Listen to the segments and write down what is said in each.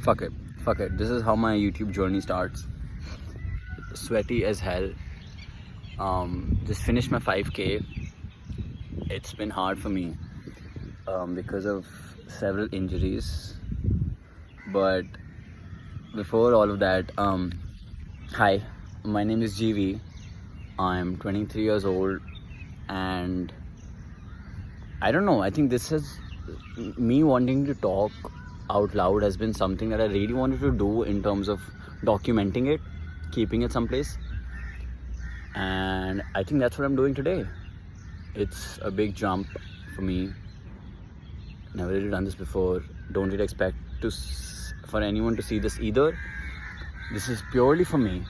Fuck it. Fuck it. This is how my YouTube journey starts. Sweaty as hell. Just finished my 5K. It's been hard for me because of several injuries. But before all of that, hi, my name is GV. I'm 23 years old, and I don't know. I think this is me wanting to talk out loud has been something that I really wanted to do in terms of documenting it, keeping it someplace, and I think that's what I'm doing today. It's a big jump for me. Never really done this before. Don't really expect for anyone to see this either. This is purely for me.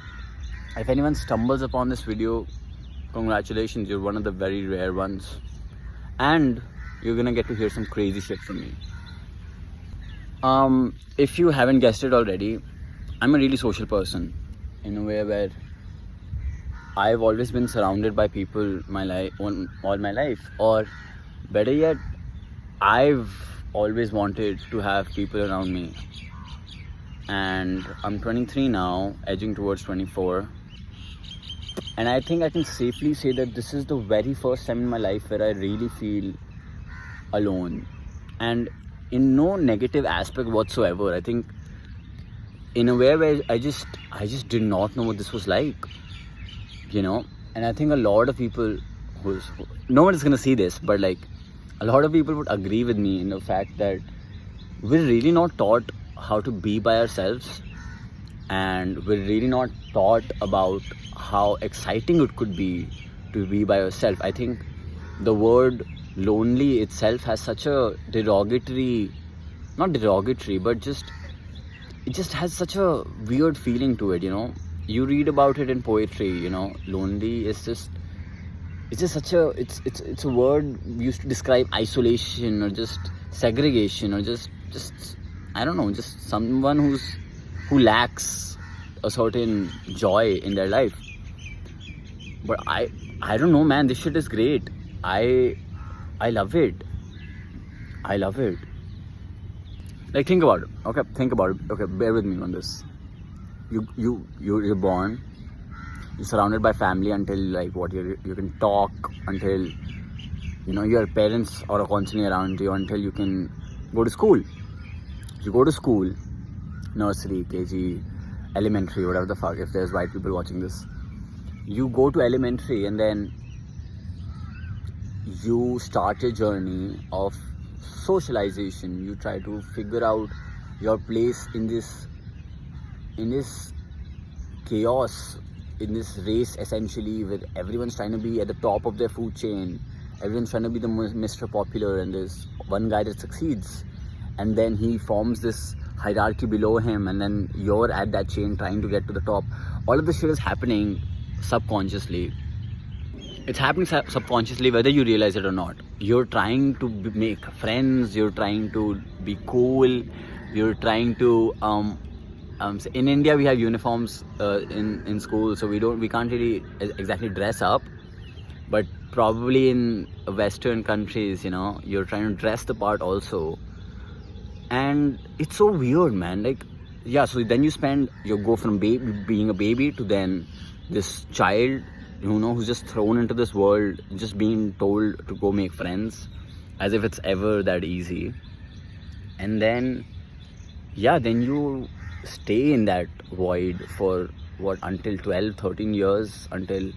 If anyone stumbles upon this video, congratulations, you're one of the very rare ones, and you're gonna get to hear some crazy shit from me. If you haven't guessed it already, I'm a really social person in a way where I've always been surrounded by people all my life, or better yet, I've always wanted to have people around me. And I'm 23 now, edging towards 24, and I think I can safely say that this is the very first time in my life where I really feel alone, and in no negative aspect whatsoever. I think in a way where I just did not know what this was like, and I think a lot of people no one is gonna see this, but like a lot of people would agree with me in the fact that we're really not taught how to be by ourselves, and we're really not taught about how exciting it could be to be by yourself. I think the word lonely itself has such a not derogatory, but it just has such a weird feeling to it. You read about it in poetry. Lonely is just it's a word used to describe isolation or just segregation or just I don't know, just someone who lacks a certain joy in their life. But I don't know, man, this shit is great. I love it. Like, think about it. Okay, bear with me on this. You're born. You're surrounded by family until you can talk, until your parents are constantly around you, until you can go to school. You go to school, nursery, KG, elementary, whatever the fuck, if there's white people watching this. You go to elementary, and then you start your journey of socialization. You try to figure out your place in this chaos, in this race, essentially, where everyone's trying to be at the top of their food chain. Everyone's trying to be the Mr. Popular, and there's one guy that succeeds, and then he forms this hierarchy below him, and then you're at that chain trying to get to the top. All of this shit is happening subconsciously. It's happening subconsciously whether you realize it or not. You're trying to make friends, you're trying to be cool, you're trying to in India we have uniforms in school, so we can't really exactly dress up, but probably in Western countries, you're trying to dress the part also. And it's so weird, man. So then you go from being a baby to then this child, who's just thrown into this world, just being told to go make friends, as if it's ever that easy. And then you stay in that void for until 12, 13 years, until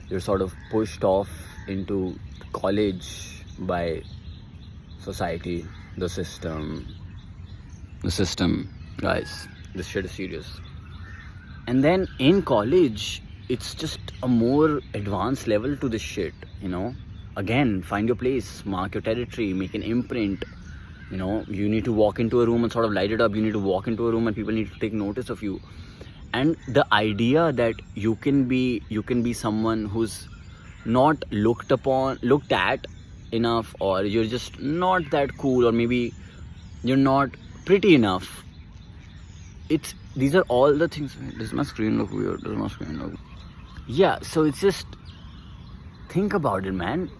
you're sort of pushed off into college by society, the system, guys. This shit is serious. And then in college, it's just a more advanced level to this shit. Again, find your place, mark your territory, make an imprint. You need to walk into a room and sort of light it up. You need to walk into a room and people need to take notice of you. And the idea that you can be someone who's not looked at enough, or you're just not that cool, or maybe you're not pretty enough. These are all the things. Does my screen look weird? Yeah, so it's just, think about it, man.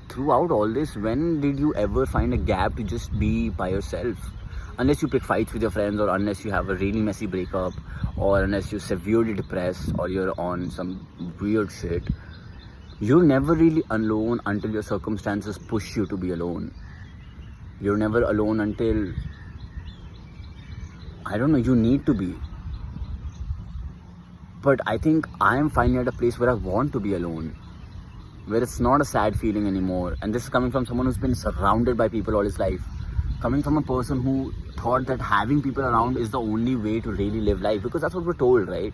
Throughout all this, when did you ever find a gap to just be by yourself? unless you pick fights with your friends, or unless you have a really messy breakup, or unless you're severely depressed, or you're on some weird shit, you're never really alone until your circumstances push you to be alone. You're never alone until, I don't know, you need to be. But I think I am finally at a place where I want to be alone, where it's not a sad feeling anymore. And this is coming from someone who's been surrounded by people all his life. Coming from a person who thought that having people around is the only way to really live life, because that's what we're told, right?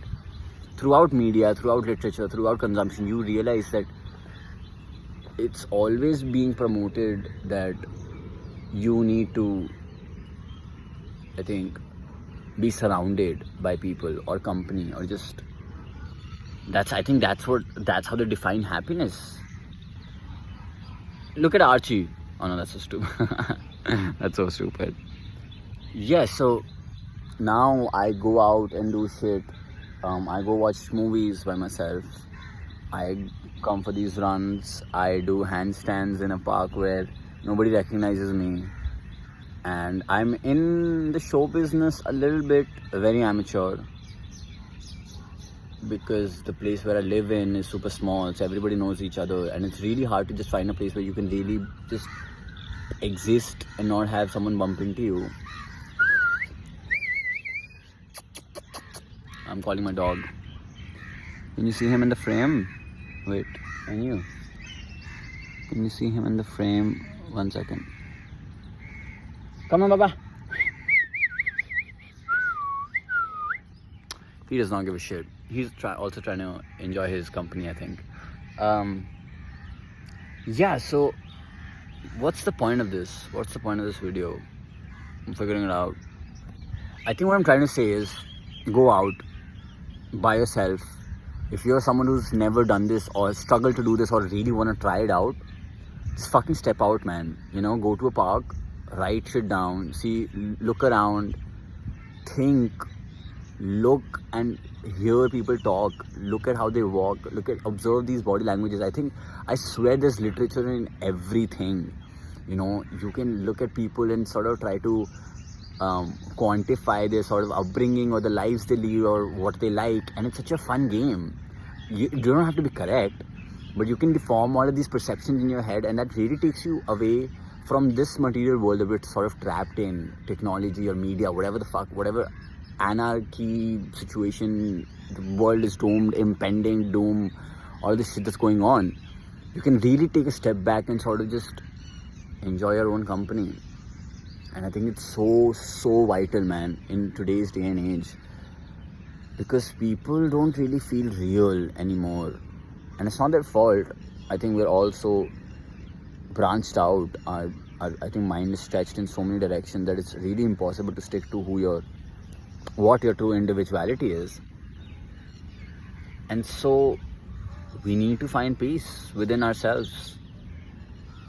Throughout media, throughout literature, throughout consumption, you realize that it's always being promoted that you need to, I think, be surrounded by people or company, or just, I think that's how they define happiness. Look at Archie. Oh no, that's so stupid. That's so stupid. Yeah, so now I go out and do shit. I go watch movies by myself. I come for these runs. I do handstands in a park where nobody recognizes me. And I'm in the show business a little bit, very amateur, because the place where I live in is super small, so everybody knows each other, and it's really hard to just find a place where you can really just exist and not have someone bump into you. I'm calling my dog. Can you see him in the frame? Wait, can you see him in the frame? 1 second. Come on, Baba. He does not give a shit. He's also trying to enjoy his company, I think. Yeah, so what's the point of this? What's the point of this video? I'm figuring it out. I think what I'm trying to say is, go out by yourself. If you're someone who's never done this, or struggled to do this, or really want to try it out, just fucking step out, man. You know, go to a park, write shit down, look around, think, look and hear people talk, look at how they walk, observe these body languages. I swear there's literature in everything. You know, you can look at people and sort of try to quantify their sort of upbringing, or the lives they lead, or what they like, and it's such a fun game. You don't have to be correct, but you can deform all of these perceptions in your head, and that really takes you away from this material world that we're sort of trapped in, technology or media, whatever anarchy situation, the world is doomed, impending doom, all this shit that's going on. You can really take a step back and sort of just enjoy your own company. And I think it's so vital, man, in today's day and age, because people don't really feel real anymore, and it's not their fault. I think we're also branched out. I think mind is stretched in so many directions that it's really impossible to stick to what your true individuality is. And so we need to find peace within ourselves.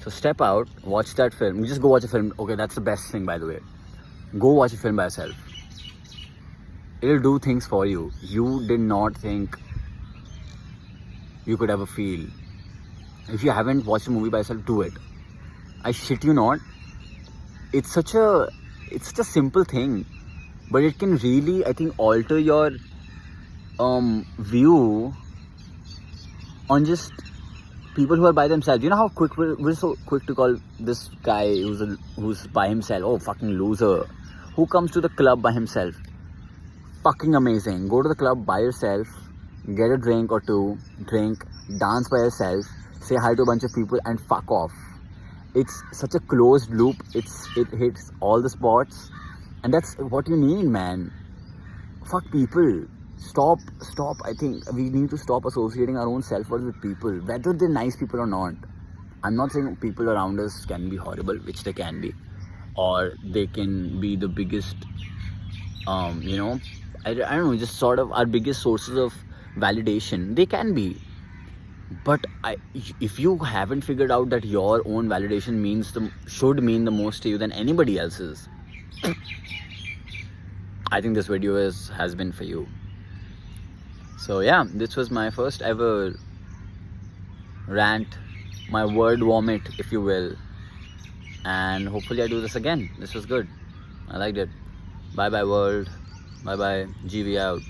So step out, watch that film. Just go watch a film. Okay, that's the best thing, by the way. Go watch a film by yourself. It'll do things for you you did not think you could ever feel. If you haven't watched a movie by yourself, do it. I shit you not. It's such a simple thing, but it can really, I think, alter your view on just people who are by themselves. You know how quick we're so quick to call this guy who's by himself, oh, fucking loser. Who comes to the club by himself? Fucking amazing. Go to the club by yourself, get a drink or two, dance by yourself, say hi to a bunch of people, and fuck off. It's such a closed loop. It hits all the spots, and that's what you need, man. Fuck people. Stop. I think we need to stop associating our own self-worth with people, whether they're nice people or not. I'm not saying people around us can be horrible, which they can be, or they can be the biggest, I don't know, just sort of our biggest sources of validation. They can be. But if you haven't figured out that your own validation should mean the most to you than anybody else's, I think this video has been for you. So yeah, this was my first ever rant, my word vomit, if you will. And hopefully I do this again. This was good. I liked it. Bye bye world. Bye bye. GV out.